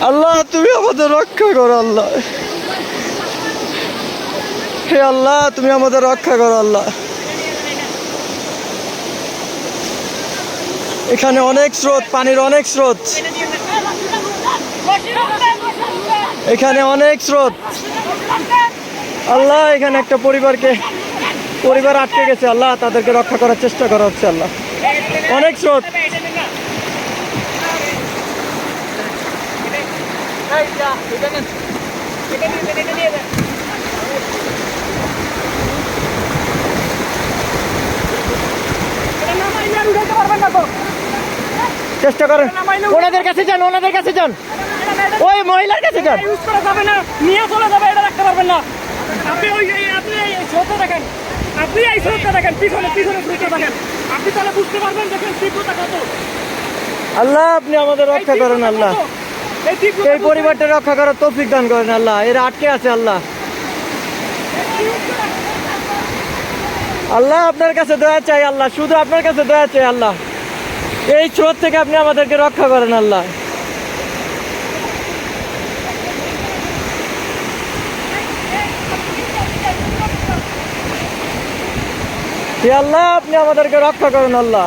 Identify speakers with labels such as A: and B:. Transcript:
A: আল্লাহ তুমি আমাদের রক্ষা করো আল্লাহ। হে আল্লাহ তুমি আমাদের রক্ষা করো আল্লাহ। এখানে অনেক স্রোত, পানির অনেক স্রোত, এখানে অনেক স্রোত। আল্লাহ এখানে একটা পরিবার আটকে গেছে আল্লাহ, তাদেরকে রক্ষা করার চেষ্টা করা হচ্ছে আল্লাহ। অনেক স্রোত। চেষ্টা করেন, ওনাদের কাছে যান, ওনাদের কাছে যান, ওই মহিলার কাছে যান।
B: ইউজ করা যাবে না, নিয়ে চলে যাবে, এটা রাখতে পারবেন না। আপনি আপনি এই স্রোতটা দেখেন, আপনি এই স্রোতটা দেখেন, পিছনে স্রোতটা দেখেন, আপনি তাহলে বুঝতে পারবেন দেখেন তীব্রতা কত।
A: আল্লাহ আপনি আমাদের রক্ষা করেন আল্লাহ, এই পরিবারটা রক্ষা করার তৌফিক দান করেন আল্লাহ। এরা আটকে আছে আল্লাহ। আল্লাহ আপনার কাছে দয়া চাই আল্লাহ, শুধু আপনার কাছে দয়া চাই আল্লাহ। এই স্রোত থেকে আপনি আমাদেরকে রক্ষা করেন আল্লাহ। হে আল্লাহ আপনি আমাদেরকে রক্ষা করেন আল্লাহ।